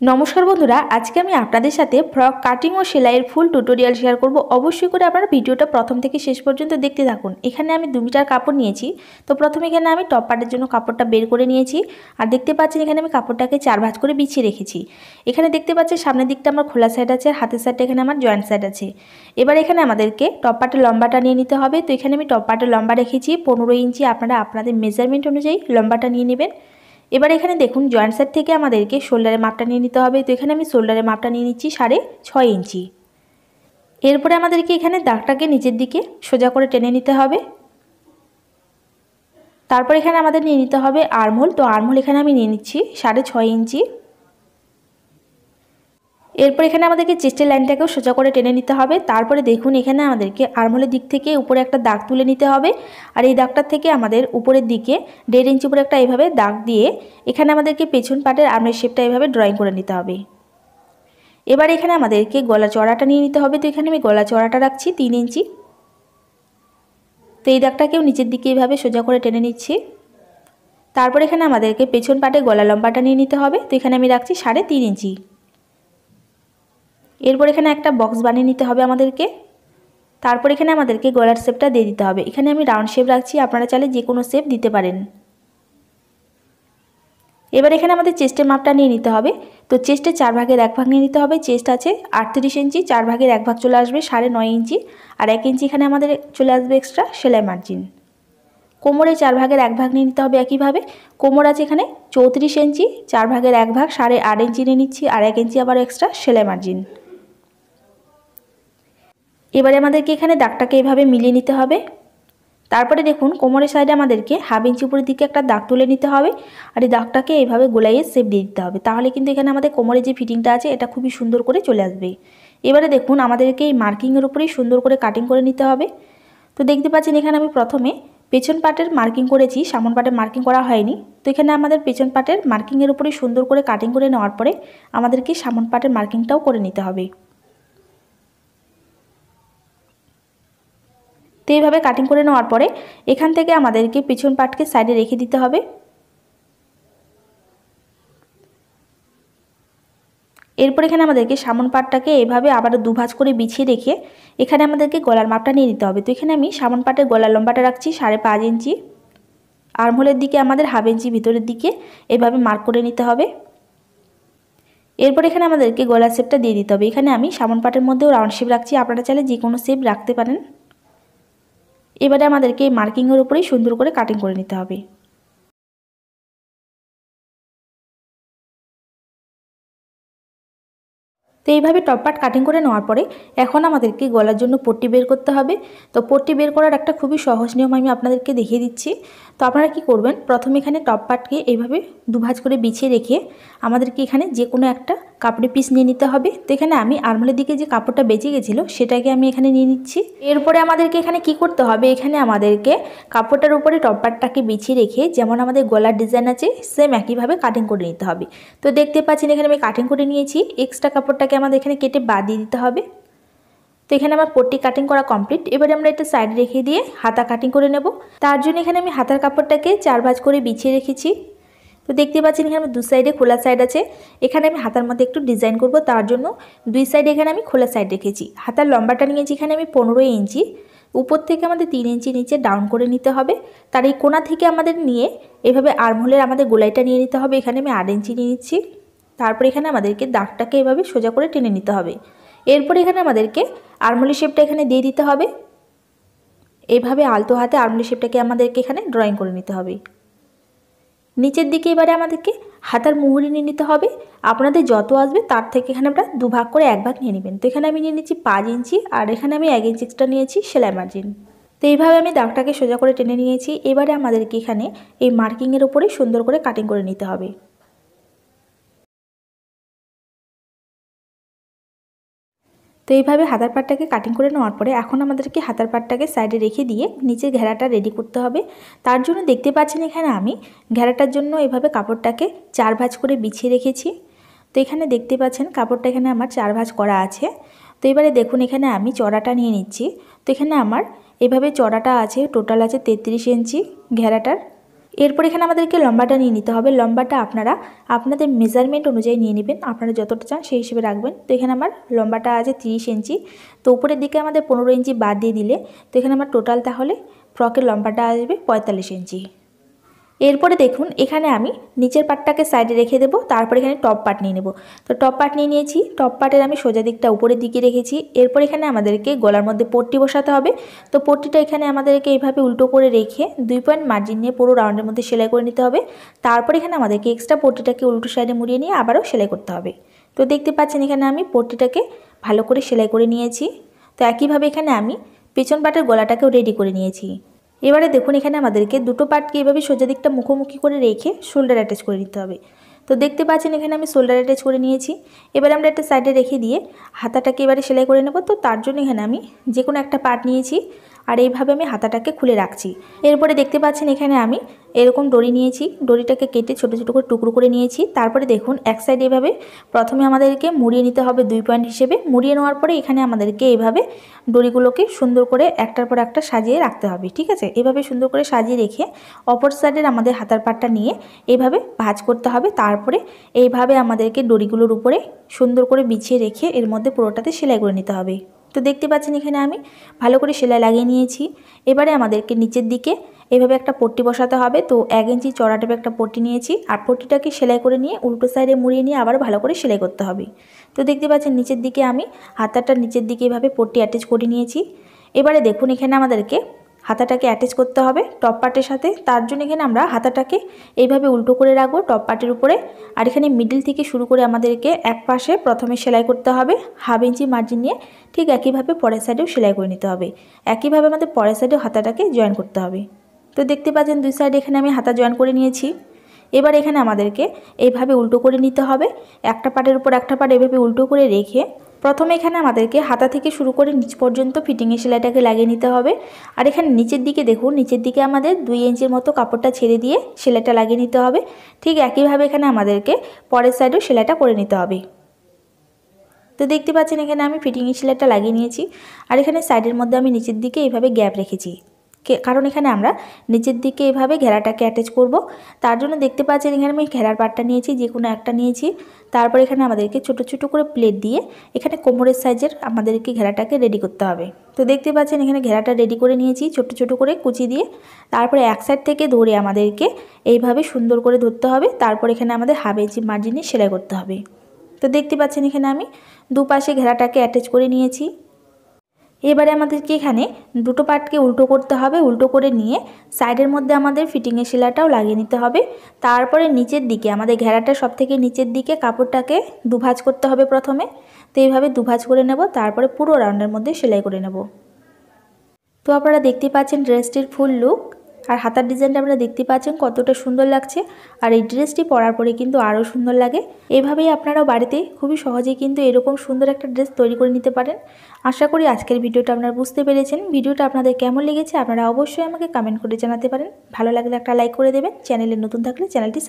নমস্কার বন্ধুরা, আজকে আমি আপনাদের সাথে ফ্রক কাটিং ও সেলাইয়ের ফুল টিউটোরিয়াল শেয়ার করব। অবশ্যই করে আপনারা ভিডিওটা প্রথম থেকে শেষ পর্যন্ত দেখতে থাকুন। এখানে আমি 2 মিটার কাপড় নিয়েছি। তো প্রথমে এখানে আমি টপ পার্টের জন্য কাপড়টা বের করে নিয়েছি। আর দেখতে পাচ্ছেন এখানে আমি কাপড়টাকে 4 ভাঁজ করে বিছিয়ে রেখেছি। এখানে দেখতে পাচ্ছেন সামনের দিকটা আমার খোলা সাইড আছে আর হাতের সাইডটা এখানে আমার জয়েন্ট সাইড আছে। এবার এখানে আমাদেরকে টপ পার্টের লম্বাটা নিয়ে নিতে হবে। তো এখানে আমি টপ পার্টের লম্বা রেখেছি 15 ইঞ্চি। আপনারা আপনাদের মেজারমেন্ট অনুযায়ী লম্বাটা নিয়ে নেবেন। এবার এখানে দেখুন জয়েন্ট সাইড থেকে আমাদেরকে শোল্ডারের মাপটা নিয়ে নিতে হবে। তো এখানে আমি শোল্ডারের মাপটা নিয়ে নিচ্ছি 6.5 ইঞ্চি। এরপরে আমাদেরকে এখানে দাগটাকে নিচের দিকে সোজা করে টেনে নিতে হবে। তারপর এখানে আমাদের নিয়ে নিতে হবে আর্মহোল। তো আর্মহোল এখানে আমি নিয়ে নিচ্ছি 6.5 ইঞ্চি। এরপর এখানে আমাদেরকে চেস্টের লাইনটাকেও সোজা করে টেনে নিতে হবে। তারপরে দেখুন এখানে আমাদেরকে আর্মহোলের দিক থেকে উপরে একটা দাগ তুলে নিতে হবে। আর এই দাগটার থেকে আমাদের উপরের দিকে 1.5 ইঞ্চি উপরে একটা এইভাবে দাগ দিয়ে এখানে আমাদেরকে পেছন পাটের আর্মের শেপটা এইভাবে ড্রয়িং করে নিতে হবে। এবার এখানে আমাদেরকে গলা চড়াটা নিয়ে নিতে হবে। তো এখানে আমি গলা চড়াটা রাখছি 3 ইঞ্চি। তো এই দাগটাকেও নিচের দিকে এইভাবে সোজা করে টেনে নিচ্ছি। তারপর এখানে আমাদেরকে পেছন পাটে গলা লম্বাটা নিয়ে নিতে হবে। তো এখানে আমি রাখছি 3.5 ইঞ্চি। এরপর এখানে একটা বক্স বানিয়ে নিতে হবে আমাদেরকে। তারপর এখানে আমাদেরকে গলার শেপটা দিয়ে দিতে হবে। এখানে আমি রাউন্ড শেপ রাখছি, আপনারা চাইলে যে কোনো শেপ দিতে পারেন। এবার এখানে আমাদের চেস্টের মাপটা নিয়ে নিতে হবে। তো চেস্টের 4 ভাগের 1 ভাগ নিয়ে নিতে হবে। চেস্ট আছে 38 ইঞ্চি, 4 ভাগের 1 ভাগ চলে আসবে 9.5 ইঞ্চি। আর 1 ইঞ্চি এখানে আমাদের চলে আসবে এক্সট্রা সেলাই মার্জিন। কোমরে 4 ভাগের 1 ভাগ নিয়ে নিতে হবে একইভাবে। কোমর আছে এখানে 34 ইঞ্চি, 4 ভাগের 1 ভাগ 8.5 ইঞ্চি নিয়ে নিচ্ছি। আর 1 ইঞ্চি আবার এক্সট্রা সেলাই মার্জিন। এবারে আমাদেরকে এখানে দাগটাকে এভাবে মিলিয়ে নিতে হবে। তারপরে দেখুন কোমরের সাইডে আমাদেরকে 1/2 ইঞ্চি উপরের দিকে একটা দাগ তুলে নিতে হবে। আর এই দাগটাকে এইভাবে গোলাইয়ে শেপ দিয়ে দিতে হবে। তাহলে কিন্তু এখানে আমাদের কোমরে যে ফিটিংটা আছে এটা খুবই সুন্দর করে চলে আসবে। এবারে দেখুন আমাদেরকে এই মার্কিংয়ের উপরেই সুন্দর করে কাটিং করে নিতে হবে। তো দেখতে পাচ্ছেন এখানে আমি প্রথমে পেছন পাটের মার্কিং করেছি, সামন পাটের মার্কিং করা হয়নি। তো এখানে আমাদের পেছন পাটের মার্কিংয়ের উপরেই সুন্দর করে কাটিং করে নেওয়ার পরে আমাদেরকে সামন পাটের মার্কিংটাও করে নিতে হবে। তো এইভাবে কাটিং করে নেওয়ার পরে এখান থেকে আমাদেরকে পিছন পাটকে সাইডে রেখে দিতে হবে। এরপর এখানে আমাদেরকে সামন পাটটাকে এভাবে আবার 2 ভাঁজ করে বিছিয়ে রেখে এখানে আমাদেরকে গলার মাপটা নিয়ে নিতে হবে। তো এখানে আমি সামন পাটের গলার লম্বাটা রাখছি 5.5 ইঞ্চি। আর্মহোলের দিকে আমাদের 1/2 ইঞ্চি ভিতরের দিকে এভাবে মার্ক করে নিতে হবে। এরপর এখানে আমাদেরকে গলার শেপটা দিয়ে দিতে হবে। এখানে আমি সামন পাটের মধ্যেও রাউন্ড শেপ রাখছি, আপনারা চাইলে যে কোনো শেপ রাখতে পারেন। এবারে আমাদেরকে এই মার্কিংয়ের উপরেই সুন্দর করে কাটিং করে নিতে হবে। তো এইভাবে টপ পার্ট কাটিং করে নেওয়ার পরে এখন আমাদেরকে গলার জন্য পট্টি বের করতে হবে। তো পট্টি বের করার একটা খুবই সহজ নিয়ম আমি আপনাদেরকে দেখিয়ে দিচ্ছি। তো আপনারা কি করবেন, প্রথমে এখানে টপ পার্টকে এইভাবে 2 ভাঁজ করে বিছিয়ে রেখে আমাদেরকে এখানে যে কোনো একটা কাপড়ের পিস নিয়ে নিতে হবে। তো এখানে আমি আর্মহোলের দিকে যে কাপড়টা বেঁচে গেছিলো সেটাকে আমি এখানে নিয়ে নিচ্ছি। এরপরে আমাদেরকে এখানে কি করতে হবে, এখানে আমাদেরকে কাপড়টার উপরে টপ পার্টটাকে বিছিয়ে রেখে যেমন আমাদের গলার ডিজাইন আছে সেম একইভাবে কাটিং করে নিতে হবে। তো দেখতে পাচ্ছেন এখানে আমি কাটিং করে নিয়েছি। এক্সট্রা কাপড়টাকে আমাদের এখানে কেটে বাদ দিয়ে দিতে হবে। তো এখানে আমার পট্টি কাটিং করা কমপ্লিট। এবারে আমরা এটা সাইডে রেখে দিয়ে হাতা কাটিং করে নেব। তার জন্য এখানে আমি হাতার কাপড়টাকে 4 ভাঁজ করে বিছিয়ে রেখেছি। তো দেখতে পাচ্ছেন এখানে আমার 2 সাইডে খোলা সাইড আছে। এখানে আমি হাতার মধ্যে একটু ডিজাইন করব, তার জন্য 2 সাইডে এখানে আমি খোলা সাইড রেখেছি। হাতার লম্বাটা নিয়েছি এখানে আমি 15 ইঞ্চি। উপর থেকে আমাদের 3 ইঞ্চি নিচে ডাউন করে নিতে হবে। তার এই কোণা থেকে আমাদের নিয়ে এভাবে আর্মহোলের আমাদের গোলাইটা নিয়ে নিতে হবে। এখানে আমি 8 ইঞ্চি নিয়ে নিচ্ছি। তারপর এখানে আমাদেরকে দাগটাকে এভাবে সোজা করে টেনে নিতে হবে। এরপর এখানে আমাদেরকে আর্মহোলের শেপটা এখানে দিয়ে দিতে হবে। এইভাবে আলতো হাতে আর্মহোলের শেপটাকে আমাদেরকে এখানে ড্রয়িং করে নিতে হবে। নিচের দিকে এবারে আমাদেরকে হাতার মুহুরি নিয়ে নিতে হবে। আপনাদের যত আসবে তার থেকে এখানে আমরা 2 ভাগ করে 1 ভাগ নিয়ে নেবেন। তো এখানে আমি নিয়ে নিচ্ছি 5 ইঞ্চি আর এখানে আমি 1 ইঞ্চি এক্সট্রা নিয়েছি সেলাই মার্জিন। তো এইভাবে আমি দাগটাকে সোজা করে টেনে নিয়েছি। এবারে আমাদেরকে এখানে এই মার্কিংয়ের উপরে সুন্দর করে কাটিং করে নিতে হবে। তো এইভাবে হাতার পাটটাকে কাটিং করে নেওয়ার পরে এখন আমাদেরকে হাতার পাটটাকে সাইডে রেখে দিয়ে নিচের ঘেরাটা রেডি করতে হবে। তার জন্য দেখতে পাচ্ছেন এখানে আমি ঘেরাটার জন্য এইভাবে কাপড়টাকে 4 ভাঁজ করে বিছিয়ে রেখেছি। তো এখানে দেখতে পাচ্ছেন কাপড়টা এখানে আমার 4 ভাঁজ করা আছে। তো এবারে দেখুন এখানে আমি চড়াটা নিয়ে নিচ্ছি। তো এখানে আমার এভাবে চড়াটা আছে, টোটাল আছে 33 ইঞ্চি ঘেরাটার। এরপর এখানে আমাদেরকে লম্বাটা নিয়ে নিতে হবে। লম্বাটা আপনারা আপনাদের মেজারমেন্ট অনুযায়ী নিয়ে নেবেন, আপনারা যতটা চান সেই হিসেবে রাখবেন। তো এখানে আমার লম্বাটা আছে 30 ইঞ্চি। তো উপরের দিকে আমাদের 15 ইঞ্চি বাদ দিয়ে দিলে তো এখানে আমার টোটাল তাহলে ফ্রকের লম্বাটা আসবে 45 ইঞ্চি। এরপরে দেখুন এখানে আমি নিচের পার্টটাকে সাইডে রেখে দেবো, তারপর এখানে টপ পার্ট নিয়ে নেব। তো টপ পার্ট নিয়ে নিয়েছি, টপ পার্টের আমি সোজা দিকটা উপরের দিকে রেখেছি। এরপর এখানে আমাদেরকে গলার মধ্যে পট্টি বসাতে হবে। তো পট্টিটা এখানে আমাদেরকে এইভাবে উল্টো করে রেখে 2 পয়েন্ট মার্জিন নিয়ে পুরো রাউন্ডের মধ্যে সেলাই করে নিতে হবে। তারপর এখানে আমাদেরকে এক্সট্রা পট্টিটাকে উল্টো সাইডে মুড়িয়ে নিয়ে আবারও সেলাই করতে হবে। তো দেখতে পাচ্ছেন এখানে আমি পট্টিটাকে ভালো করে সেলাই করে নিয়েছি। তো একইভাবে এখানে আমি পেছন পার্টের গলাটাকেও রেডি করে নিয়েছি। এবারে দেখুন এখানে আমাদেরকে দুটো পার্টকে এভাবে সোজা দিকটা মুখোমুখি করে রেখে শোল্ডার অ্যাটাচ করে নিতে হবে। তো দেখতে পাচ্ছেন এখানে আমি শোল্ডার অ্যাটাচ করে নিয়েছি। এবারে আমরা একটা সাইডে রেখে দিয়ে হাতাটাকে এবারে সেলাই করে নেব। তো তার জন্য এখানে আমি যে কোনো একটা পার্ট নিয়েছি আর এইভাবে আমি হাতাটাকে খুলে রাখছি। এরপরে দেখতে পাচ্ছেন এখানে আমি এরকম দড়ি নিয়েছি, দড়িটাকে কেটে ছোটো ছোটো করে টুকরো করে নিয়েছি। তারপরে দেখুন এক সাইড এভাবে প্রথমে আমাদেরকে মুড়িয়ে নিতে হবে 2 পয়েন্ট হিসেবে। মুড়িয়ে নেওয়ার পরে এখানে আমাদেরকে এইভাবে দড়িগুলোকে সুন্দর করে একটার পর একটা সাজিয়ে রাখতে হবে, ঠিক আছে। এভাবে সুন্দর করে সাজিয়ে রেখে অপর সাইডের আমাদের হাতার পাটটা নিয়ে এইভাবে ভাঁজ করতে হবে। তারপরে এইভাবে আমাদেরকে দড়িগুলোর উপরে সুন্দর করে বিছিয়ে রেখে এর মধ্যে পুরোটাতে সেলাই করে নিতে হবে। তো দেখতে পাচ্ছেন এখানে আমি ভালো করে সেলাই লাগিয়ে নিয়েছি। এবারে আমাদেরকে নিচের দিকে এভাবে একটা পট্টি বসাতে হবে। তো 1 ইঞ্চি চড়া টাইপের একটা পট্টি নিয়েছি আর পট্টিটাকে সেলাই করে নিয়ে উল্টো সাইডে মুড়িয়ে নিয়ে আবার ভালো করে সেলাই করতে হবে। তো দেখতে পাচ্ছেন নিচের দিকে আমি হাতাটার নিচের দিকে এভাবে পট্টি অ্যাটাচ করে নিয়েছি। এবারে দেখুন এখানে আমাদেরকে হাতাটাকে অ্যাটাচ করতে হবে টপ পার্টের সাথে। তার জন্য এখানে আমরা হাতাটাকে এইভাবে উল্টো করে রাখবো টপ পার্টের উপরে। আর এখানে মিডল থেকে শুরু করে আমাদেরকে এক পাশে প্রথমে সেলাই করতে হবে 1/2 ইঞ্চি মার্জিন নিয়ে, ঠিক একইভাবে পরের সাইডেও সেলাই করে নিতে হবে। একইভাবে আমাদের পরের সাইডেও হাতাটাকে জয়েন করতে হবে। তো দেখতে পাচ্ছেন 2 সাইডে এখানে আমি হাতা জয়েন করে নিয়েছি। এবার এখানে আমাদেরকে এইভাবে উল্টো করে নিতে হবে, একটা পার্টের উপর একটা পার্ট এভাবে উল্টো করে রেখে প্রথমে এখানে আমাদেরকে হাতা থেকে শুরু করে নিচ পর্যন্ত ফিটিংয়ের সেলাইটাকে লাগিয়ে নিতে হবে। আর এখানে নিচের দিকে দেখুন নিচের দিকে আমাদের 2 ইঞ্চির মতো কাপড়টা ছেড়ে দিয়ে সেলাইটা লাগিয়ে নিতে হবে। ঠিক একইভাবে এখানে আমাদেরকে পরের সাইডেও সেলাইটা করে নিতে হবে। তো দেখতে পাচ্ছেন এখানে আমি ফিটিংয়ের সেলাইটা লাগিয়ে নিয়েছি। আর এখানে সাইডের মধ্যে আমি নিচের দিকে এইভাবে গ্যাপ রেখেছি, কারণ এখানে আমরা নিচের দিকে এভাবে ঘেরাটাকে অ্যাটাচ করব। তার জন্য দেখতে পাচ্ছেন এখানে আমি ঘেরার পাটটা নিয়েছি, যে কোনো একটা নিয়েছি। তারপর এখানে আমাদেরকে ছোটো ছোটো করে প্লেট দিয়ে এখানে কোমরের সাইজের আমাদেরকে ঘেরাটাকে রেডি করতে হবে। তো দেখতে পাচ্ছেন এখানে ঘেরাটা রেডি করে নিয়েছি ছোটো ছোটো করে কুচি দিয়ে। তারপরে এক সাইড থেকে ধরে আমাদেরকে এইভাবে সুন্দর করে ধরতে হবে। তারপর এখানে আমাদের 1/2 ইঞ্চি মার্জিনে সেলাই করতে হবে। তো দেখতে পাচ্ছেন এখানে আমি দুপাশে ঘেরাটাকে অ্যাটাচ করে নিয়েছি। এবারে আমাদেরকে এখানে দুটো পার্টকে উল্টো করতে হবে। উল্টো করে নিয়ে সাইডের মধ্যে আমাদের ফিটিংয়ের সেলাইটাও লাগিয়ে নিতে হবে। তারপরে নিচের দিকে আমাদের ঘেরাটা সব থেকে নিচের দিকে কাপড়টাকে দুভাঁজ করতে হবে প্রথমে। তো এইভাবে দুভাঁজ করে নেব, তারপরে পুরো রাউন্ডের মধ্যে সেলাই করে নেব। তো আপনারা দেখতে পাচ্ছেন ড্রেসটির ফুল লুক আর হাতার ডিজাইনটা আপনারা দেখতে পাচ্ছেন কতটা সুন্দর লাগছে। আর এই ড্রেসটি পরার পরে কিন্তু আরও সুন্দর লাগে। এভাবেই আপনারাও বাড়িতে খুবই সহজেই কিন্তু এরকম সুন্দর একটা ড্রেস তৈরি করে নিতে পারেন। আশা করি আজকের ভিডিওটা আপনারা বুঝতে পেরেছেন। ভিডিওটা আপনাদের কেমন লেগেছে আপনারা অবশ্যই আমাকে কমেন্ট করে জানাতে পারেন। ভালো লাগলে একটা লাইক করে দেবেন। চ্যানেলে নতুন থাকলে চ্যানেলটি